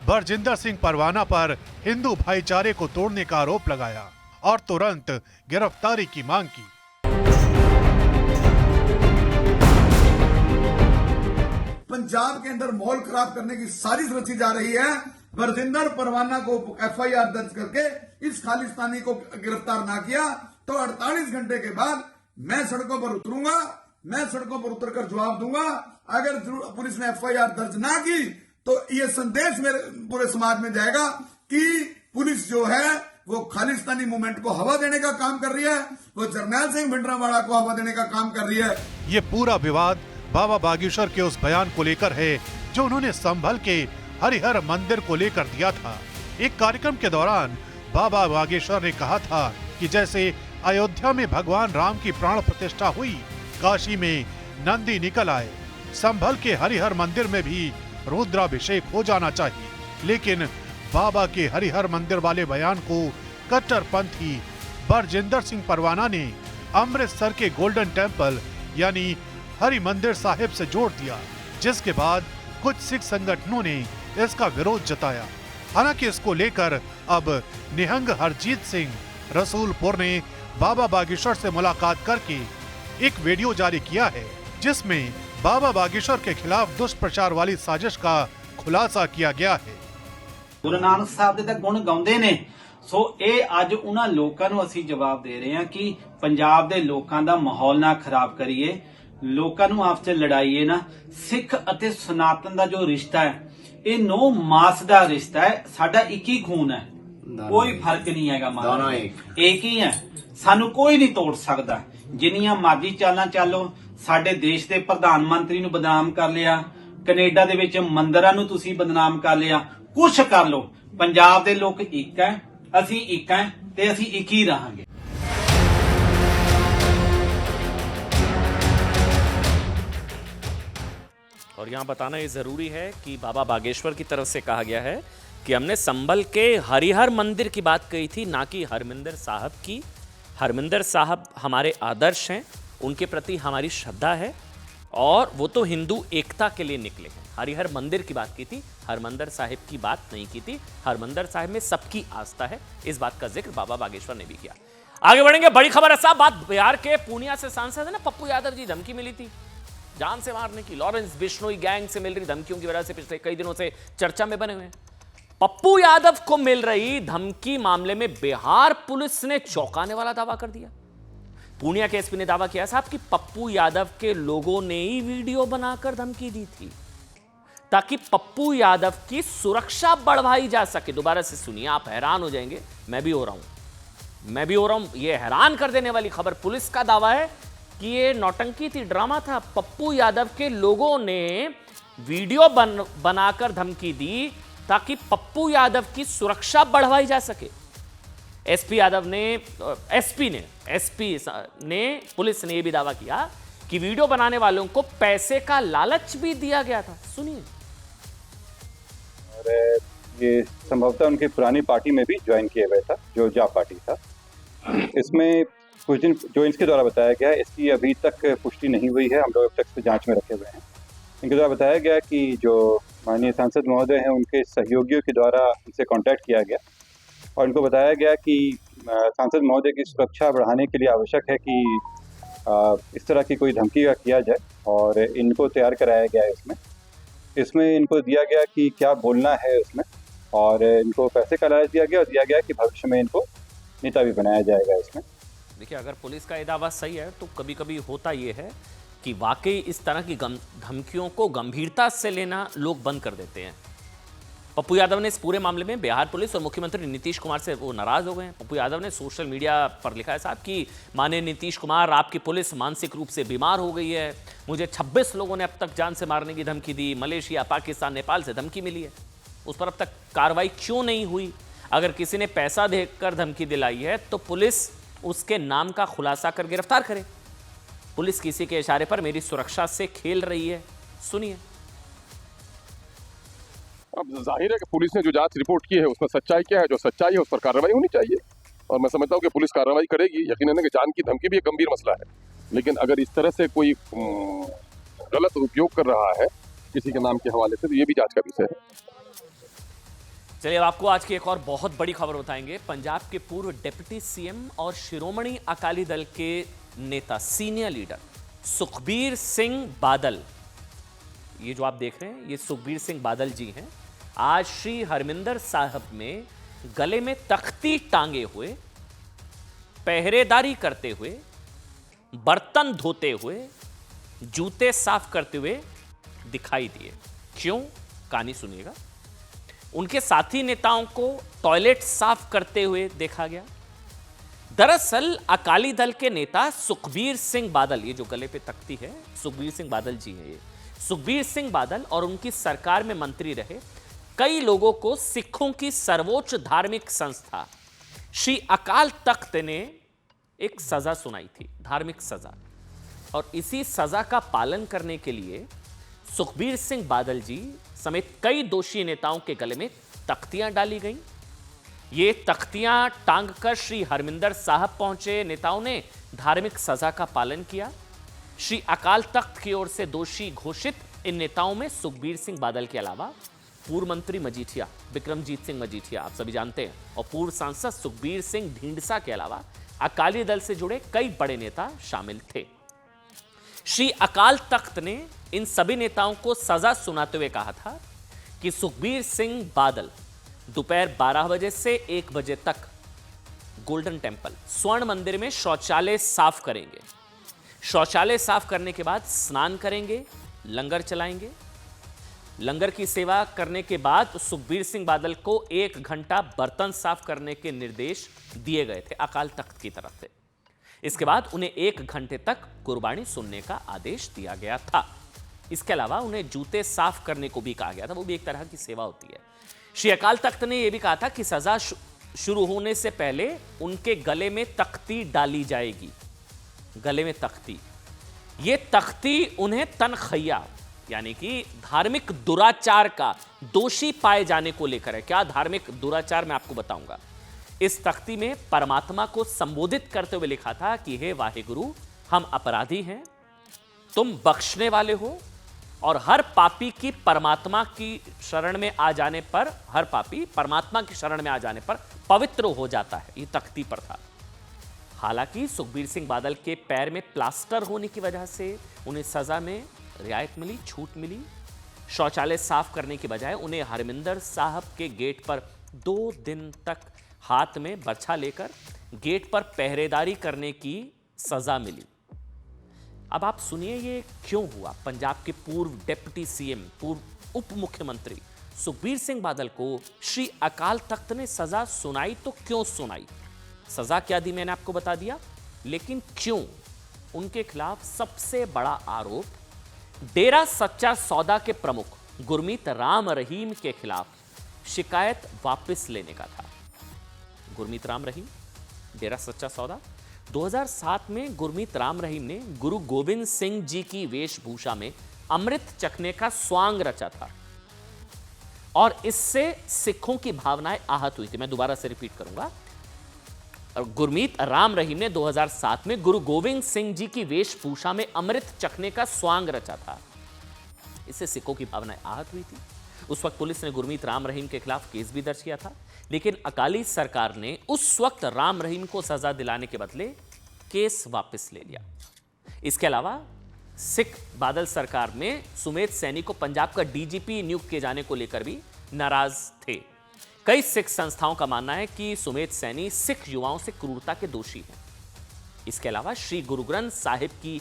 बरजिंदर सिंह परवाना पर हिंदू भाईचारे को तोड़ने का आरोप लगाया और तुरंत गिरफ्तारी की मांग की। पंजाब के अंदर माहौल खराब करने की साजिश रची जा रही है। बरजिंदर परवाना को एफआईआर दर्ज करके इस खालिस्तानी को गिरफ्तार ना किया तो 48 घंटे के बाद मैं सड़कों पर उतरूंगा, मैं सड़कों पर उतरकर जवाब दूंगा। अगर पुलिस ने एफआईआर दर्ज ना की तो ये संदेश मेरे पूरे समाज में जाएगा कि पुलिस जो है वो खालिस्तानी मूवमेंट को हवा देने का काम कर रही है, वो जरनैल सिंह भिंडरावाला को हवा देने का काम कर रही है। ये पूरा विवाद बाबा बागेश्वर के उस बयान को लेकर है जो उन्होंने संभल के हरिहर मंदिर को लेकर दिया था। एक कार्यक्रम के दौरान बाबा बागेश्वर ने कहा था कि जैसे अयोध्या में भगवान राम की प्राण प्रतिष्ठा हुई, काशी में नंदी निकल आए, संभल के हरिहर मंदिर में भी रुद्राभिषेक हो जाना चाहिए। लेकिन बाबा के हरिहर मंदिर वाले बयान को कट्टरपंथी बरजिंदर सिंह परवाना ने अमृतसर के गोल्डन टेम्पल यानी हरि मंदिर साहिब से जोड़ दिया, जिसके बाद कुछ सिख संगठनों ने इसका विरोध जताया। हालांकि इसको लेकर अब निहंग हरजीत सिंह रसूलपुर ने बाबा बागेश्वर से मुलाकात करके एक वीडियो जारी किया है, जिसमें बाबा बागेश्वर के खिलाफ दुष्प्रचार वाली साजिश का खुलासा किया गया है। गुरु नानक साहब ਦੇ ਤਾਂ ਗੁਣ ਗਾਉਂਦੇ ਨੇ, ਸੋ ਇਹ ਅੱਜ ਉਹਨਾਂ ਲੋਕਾਂ ਨੂੰ ਅਸੀਂ ਜਵਾਬ ਦੇ ਰਹੇ ਹਾਂ ਕਿ ਪੰਜਾਬ ਦੇ ਲੋਕਾਂ ਦਾ ਮਾਹੌਲ ਨਾ ਖਰਾਬ ਕਰੀਏ, ਲੋਕਾਂ ਨੂੰ ਆਪਸ ਵਿੱਚ ਲੜਾਈਏ ਨਾ। ਸਿੱਖ ਅਤੇ ਸਨਾਤਨ ਦਾ ਜੋ ਰਿਸ਼ਤਾ ਹੈ ਇਹ ਨੋ ਮਾਸ ਦਾ ਰਿਸ਼ਤਾ ਹੈ, ਸਾਡਾ ਇੱਕ ਹੀ ਖੂਨ ਹੈ, ਕੋਈ ਫਰਕ ਨਹੀਂ ਹੈਗਾ, ਮਾਨਾ ਇੱਕ ਹੀ ਹੈ, ਸਾਨੂੰ ਕੋਈ ਨਹੀਂ ਤੋੜ ਸਕਦਾ। ਜਿੰਨੀਆਂ ਮਰਜ਼ੀ ਚਾਲਾਂ ਚਾਲੋ, ਸਾਡੇ ਦੇਸ਼ ਦੇ ਪ੍ਰਧਾਨ ਮੰਤਰੀ ਨੂੰ ਬਦਨਾਮ ਕਰ ਲਿਆ, ਕੈਨੇਡਾ ਦੇ ਵਿੱਚ ਮੰਦਰਾਂ ਨੂੰ ਤੁਸੀਂ ਬਦਨਾਮ ਕਰ ਲਿਆ, ਕੁਛ ਕਰ ਲੋ, ਪੰਜਾਬ ਦੇ ਲੋਕ ਇੱਕ ਹੈ, ਅਸੀਂ ਇੱਕ ਹੈ ਤੇ ਅਸੀਂ ਇੱਕ ਹੀ ਰਹਾਂਗੇ। और यहाँ बताना ये ज़रूरी है कि बाबा बागेश्वर की तरफ से कहा गया है कि हमने संभल के हरिहर मंदिर की बात कही थी, ना कि हरमिंदर साहब की। हरमिंदर साहब हमारे आदर्श हैं, उनके प्रति हमारी श्रद्धा है और वो तो हिंदू एकता के लिए निकले हैं। हरिहर मंदिर की बात की थी, हरमंदिर साहिब की बात नहीं की थी। हरमंदिर साहिब में सबकी आस्था है, इस बात का जिक्र बाबा बागेश्वर ने भी किया। आगे बढ़ेंगे, बड़ी खबर है साहब, बात बिहार के पूर्णिया से सांसद है ना पप्पू यादव जी, धमकी मिली थी जान से मारने की। लॉरेंस बिश्नोई गैंग से मिल रही धमकियों की वजह से पिछले कई दिनों से चर्चा में बने हुए हैं। पप्पू यादव को मिल रही धमकी मामले में बिहार पुलिस ने चौंकाने वाला दावा कर दिया। पूर्णिया के एसपी ने दावा किया साहब कि पप्पू यादव के लोगों ने ही वीडियो बनाकर धमकी दी थी ताकि पप्पू यादव की सुरक्षा बढ़वाई जा सके। दोबारा से सुनिए, आप हैरान हो जाएंगे, मैं भी हो रहा हूं। यह हैरान कर देने वाली खबर। पुलिस का दावा है कि यह नौटंकी थी, ड्रामा था। पप्पू यादव के लोगों ने वीडियो बनाकर धमकी दी ताकि पप्पू यादव की सुरक्षा बढ़वाई जा सके। एसपी ने पुलिस ने यह भी दावा किया कि वीडियो बनाने वालों को पैसे का लालच भी दिया गया था। सुनिए। ये संभवतः उनकी पुरानी पार्टी में भी ज्वाइन किया गया था, जो जा पार्टी था। इसमें कुछ दिन जो इनके द्वारा बताया गया है, इसकी अभी तक पुष्टि नहीं हुई है, हम लोग अब तक इस जांच में रखे हुए हैं। इनके द्वारा बताया गया कि जो माननीय सांसद महोदय हैं, उनके सहयोगियों के द्वारा इनसे कांटेक्ट किया गया और इनको बताया गया कि सांसद महोदय की सुरक्षा बढ़ाने के लिए आवश्यक है कि इस तरह की कोई धमकी का किया जाए और इनको तैयार कराया गया है। इसमें इनको दिया गया कि क्या बोलना है उसमें, और इनको पैसे का लालच दिया गया और दिया गया कि भविष्य में इनको नेता भी बनाया जाएगा। इसमें देखिए, अगर पुलिस का ये दावा सही है तो कभी कभी होता ये है कि वाकई इस तरह की धमकियों को गंभीरता से लेना लोग बंद कर देते हैं। पप्पू यादव ने इस पूरे मामले में बिहार पुलिस और मुख्यमंत्री नीतीश कुमार से वो नाराज हो गए हैं। पप्पू यादव ने सोशल मीडिया पर लिखा है साहब कि माननीय नीतीश कुमार, आपकी पुलिस मानसिक रूप से बीमार हो गई है। मुझे 26 लोगों ने अब तक जान से मारने की धमकी दी। मलेशिया, पाकिस्तान, नेपाल से धमकी मिली है, उस पर अब तक कार्रवाई क्यों नहीं हुई? अगर किसी ने पैसा देकर धमकी दिलाई है तो पुलिस उसके नाम का खुलासा कर गिरफ्तार करे। पुलिस किसी के इशारे पर मेरी सुरक्षा से खेल रही है। सुनिए। अब जाहिर है कि पुलिस ने जो जांच रिपोर्ट की है उसमें सच्चाई क्या है, जो सच्चाई है उस पर कार्रवाई होनी चाहिए और मैं समझता हूं कि पुलिस कार्रवाई करेगी। यकीनन है कि जान की धमकी भी एक गंभीर मसला है, लेकिन अगर इस तरह से कोई गलत उपयोग कर रहा है किसी के नाम के हवाले से तो ये भी जांच का विषय है। चलिए, अब आपको आज की एक और बहुत बड़ी खबर बताएंगे। पंजाब के पूर्व डिप्टी सीएम और शिरोमणि अकाली दल के नेता, सीनियर लीडर सुखबीर सिंह बादल, ये जो आप देख रहे हैं ये सुखबीर सिंह बादल जी हैं। आज श्री हरमिंदर साहब में गले में तख्ती टांगे हुए, पहरेदारी करते हुए, बर्तन धोते हुए, जूते साफ करते हुए दिखाई दिए। क्यों? कहानी सुनिएगा। उनके साथी नेताओं को टॉयलेट साफ करते हुए देखा गया। दरअसल अकाली दल के नेता सुखबीर सिंह बादल, ये जो गले पे तख्ती है सुखबीर सिंह बादल जी है। ये सुखबीर सिंह बादल और उनकी सरकार में मंत्री रहे कई लोगों को सिखों की सर्वोच्च धार्मिक संस्था श्री अकाल तख्त ने एक सजा सुनाई थी, धार्मिक सजा, और इसी सजा का पालन करने के लिए सुखबीर सिंह बादल जी समेत कई दोषी नेताओं के गले में तख्तियां डाली गईं। ये तख्तियां टांगकर श्री हरमिंदर साहब पहुंचे नेताओं ने धार्मिक सजा का पालन किया। श्री अकाल तख्त की ओर से दोषी घोषित इन नेताओं में सुखबीर सिंह बादल के अलावा पूर्व मंत्री मजीठिया, बिक्रमजीत सिंह मजीठिया आप सभी जानते हैं, और पूर्व सांसद सुखबीर सिंह ढींढसा के अलावा अकाली दल से जुड़े कई बड़े नेता शामिल थे। श्री अकाल तख्त ने इन सभी नेताओं को सजा सुनाते हुए कहा था कि सुखबीर सिंह बादल दोपहर 12 बजे से 1 बजे तक गोल्डन टेंपल स्वर्ण मंदिर में शौचालय साफ करेंगे। शौचालय साफ करने के बाद स्नान करेंगे, लंगर चलाएंगे। लंगर की सेवा करने के बाद सुखबीर सिंह बादल को 1 घंटा बर्तन साफ करने के निर्देश दिए गए थे अकाल तख्त की तरफ से। इसके बाद उन्हें 1 घंटे तक गुरबाणी सुनने का आदेश दिया गया था। इसके अलावा उन्हें जूते साफ करने को भी कहा गया था, वो भी एक तरह की सेवा होती है। श्री अकाल तख्त ने यह भी कहा था कि सजा शुरू होने से पहले उनके गले में तख्ती डाली जाएगी। गले में तख्ती, ये तख्ती उन्हें तनखैया यानी कि धार्मिक दुराचार का दोषी पाए जाने को लेकर है। क्या धार्मिक दुराचार मैं आपको बताऊंगा। इस तख्ती में परमात्मा को संबोधित करते हुए लिखा था कि हे वाहेगुरु, हम अपराधी हैं, तुम बख्शने वाले हो, और हर पापी की परमात्मा की शरण में आ जाने पर, हर पापी परमात्मा की शरण में आ जाने पर पवित्र हो जाता है। ये तख्ती पर था। हालांकि सुखबीर सिंह बादल के पैर में प्लास्टर होने की वजह से उन्हें सजा में रियायत मिली, छूट मिली। शौचालय साफ करने की बजाय उन्हें हरमिंदर साहब के गेट पर 2 दिन तक हाथ में बर्छा लेकर गेट पर पहरेदारी करने की सजा मिली। अब आप सुनिए ये क्यों हुआ। पंजाब के पूर्व डिप्टी सीएम, पूर्व उप मुख्यमंत्री सुखबीर सिंह बादल को श्री अकाल तख्त ने सजा सुनाई तो क्यों सुनाई। सजा क्या दी मैंने आपको बता दिया, लेकिन क्यों। उनके खिलाफ सबसे बड़ा आरोप डेरा सच्चा सौदा के प्रमुख गुरमीत राम रहीम के खिलाफ शिकायत वापस लेने का था। गुरमीत राम रहीम, डेरा सच्चा सौदा। 2007 में गुरमीत राम रहीम ने गुरु गोविंद सिंह जी की वेशभूषा में अमृत चखने का स्वांग रचा था और इससे सिखों की भावनाएं आहत हुई थी। मैं दोबारा से रिपीट करूंगा। गुरमीत राम रहीम ने 2007 में गुरु गोविंद सिंह जी की वेशभूषा में अमृत चखने का स्वांग रचा था। इससे सिखों की भावनाएं आहत हुई थी। उस वक्त पुलिस ने गुरमीत राम रहीम के खिलाफ केस भी दर्ज किया था, लेकिन अकाली सरकार ने उस वक्त राम रहीम को सजा दिलाने के बदले केस वापस ले लिया। इसके अलावा सिख बादल सरकार में सुमेध सैनी को पंजाब का डीजीपी नियुक्त किए जाने को लेकर भी नाराज थे। कई सिख संस्थाओं का मानना है कि सुमेध सैनी सिख युवाओं से क्रूरता के दोषी हैं। इसके अलावा श्री गुरु ग्रंथ साहिब की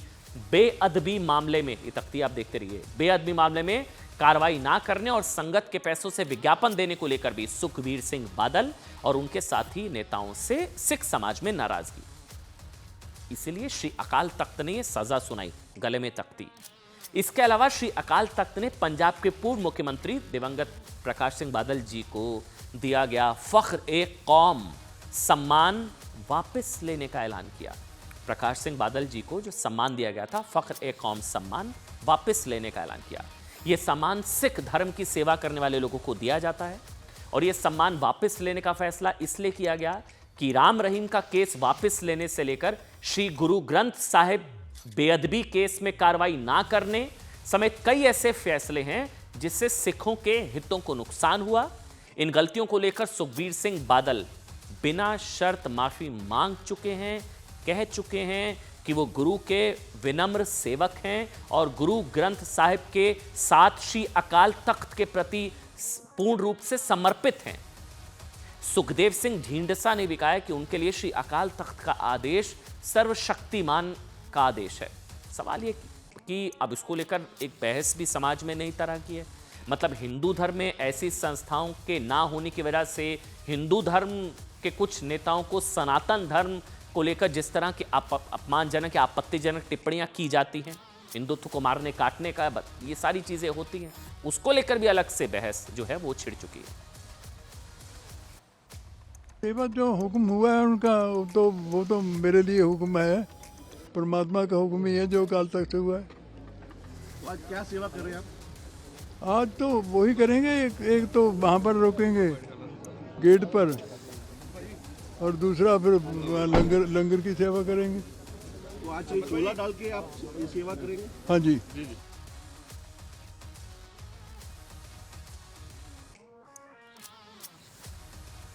बेअदबी मामले में, ये तख्ती आप देखते रहिए, बेअदबी मामले में कार्रवाई ना करने और संगत के पैसों से विज्ञापन देने को लेकर भी सुखबीर सिंह बादल और उनके साथी नेताओं से सिख समाज में नाराजगी। इसलिए श्री अकाल तख्त ने यह सजा सुनाई, गले में तख्ती। इसके अलावा श्री अकाल तख्त ने पंजाब के पूर्व मुख्यमंत्री दिवंगत प्रकाश सिंह बादल जी को दिया गया फख्र-ए-कौम सम्मान वापस लेने का ऐलान किया। प्रकाश सिंह बादल जी को जो सम्मान दिया गया था, फख्र-ए-कौम सम्मान, वापस लेने का ऐलान किया। यह सम्मान सिख धर्म की सेवा करने वाले लोगों को दिया जाता है और यह सम्मान वापस लेने का फैसला इसलिए किया गया कि राम रहीम का केस वापस लेने से लेकर श्री गुरु ग्रंथ साहिब बेअदबी केस में कार्रवाई ना करने समेत कई ऐसे फैसले हैं जिससे सिखों के हितों को नुकसान हुआ। इन गलतियों को लेकर सुखबीर सिंह बादल बिना शर्त माफी मांग चुके हैं, कह चुके हैं कि वो गुरु के विनम्र सेवक हैं और गुरु ग्रंथ साहिब के साथ श्री अकाल तख्त के प्रति पूर्ण रूप से समर्पित हैं। सुखदेव सिंह ढींढसा ने भी कहा है कि उनके लिए श्री अकाल तख्त का आदेश सर्वशक्तिमान का आदेश है। सवाल ये कि अब इसको लेकर एक बहस भी समाज में नई तरह की है। मतलब हिंदू धर्म में ऐसी संस्थाओं के ना होने की वजह से हिंदू धर्म के कुछ नेताओं को सनातन धर्म को लेकर जिस तरह की अपमानजनक या आपत्तिजनक टिप्पणियां की जाती हैं, हिंदुत्व को मारने काटने का, ये सारी चीजें होती हैं, उसको लेकर भी अलग से बहस जो है वो छिड़ चुकी है। सेवा जो हुक्म हुआ है उनका, वो तो मेरे लिए हुक्म है, परमात्मा का हुक्म ही है जो काल तक से हुआ है। आज क्या सेवा कर रहे हैं आप? आज तो वही करेंगे, एक तो वहाँ पर रोकेंगे गेट पर और दूसरा फिर लंगर की सेवा करेंगे। तो आज ये चोला डाल के आप ये सेवा करेंगे? हाँ जी।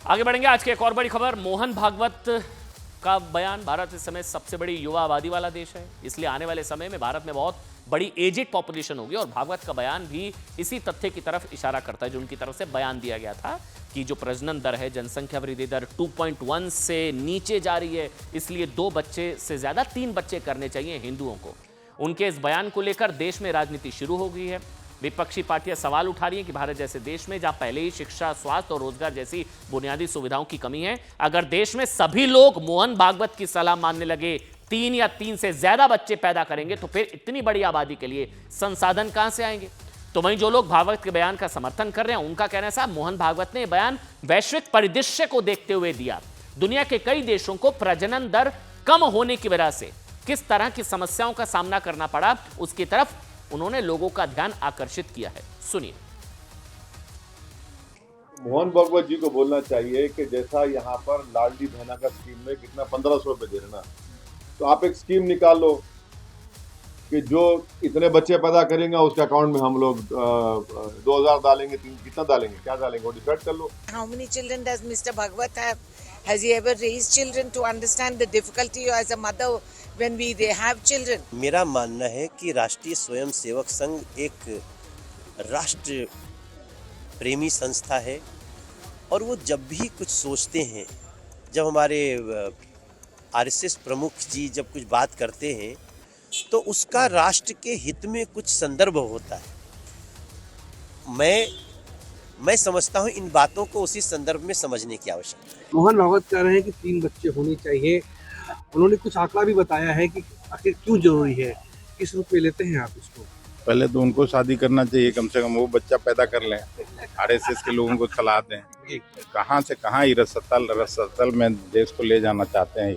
आगे बढ़ेंगे। आज की एक और बड़ी खबर, मोहन भागवत का बयान। भारत इस समय सबसे बड़ी युवा आबादी वाला देश है, इसलिए आने वाले समय में भारत में बहुत बड़ी एजेड पॉपुलेशन होगी और भागवत का बयान भी इसी तथ्य की तरफ इशारा करता है जो उनकी तरफ से बयान दिया गया था कि जो प्रजनन दर है, जनसंख्या वृद्धि दर 2.1 से नीचे जा रही है, इसलिए 2 बच्चे से ज्यादा 3 बच्चे करने चाहिए हिंदुओं को। उनके इस बयान को लेकर देश में राजनीति शुरू हो गई है। विपक्षी पार्टियां सवाल उठा रही हैं कि भारत जैसे देश में जहां पहले ही शिक्षा, स्वास्थ्य और रोजगार जैसी बुनियादी सुविधाओं की कमी है, अगर देश में सभी लोग मोहन भागवत की सलाह मानने लगे, 3 या 3 से ज्यादा बच्चे पैदा करेंगे, तो फिर इतनी बड़ी आबादी के लिए संसाधन कहां से आएंगे। तो वहीं जो लोग भागवत के बयान का समर्थन कर रहे हैं, उनका कहना है साहब मोहन भागवत ने यह बयान वैश्विक परिदृश्य को देखते हुए दिया। दुनिया के कई देशों को प्रजनन दर कम होने की वजह से किस तरह की समस्याओं का सामना करना पड़ा, उसकी तरफ उन्होंने लोगों का ध्यान आकर्षित किया है। सुनिए। मोहन भागवत जी को बोलना चाहिए कि जैसा यहाँ पर लाडली बहना का स्कीम में कितना 1500 रुपए दे रहे ना, तो आप एक स्कीम निकाल लो कि जो इतने बच्चे पैदा करेंगे उसके अकाउंट में हम लोग 2000 डालेंगे, कितना डालेंगे, क्या डालेंगे वो डिसाइड कर लो। How many children does Mr. Bhagwat have? Has he ever raised children to understand the difficulty as a mother when they have children? मेरा मानना है कि राष्ट्रीय स्वयं सेवक संघ एक राष्ट्र प्रेमी संस्था है और वो जब भी कुछ सोचते हैं, जब हमारे आरएसएस प्रमुख जी जब कुछ बात करते हैं तो उसका राष्ट्र के हित में कुछ संदर्भ होता है। मैं समझता हूँ इन बातों को उसी संदर्भ में समझने की आवश्यकता है। मोहन भागवत कह रहे हैं कि 3 बच्चे होने चाहिए। उन्होंने कुछ आंकड़ा भी बताया है कि आखिर क्यों जरूरी है, किस रूप में लेते हैं आप इसको? पहले तो उनको शादी करना चाहिए, कम से कम वो बच्चा पैदा कर लें। आरएसएस के लोगों को सलाह दें, कहाँ से कहाँ ही रसतल में देश को ले जाना चाहते हैं।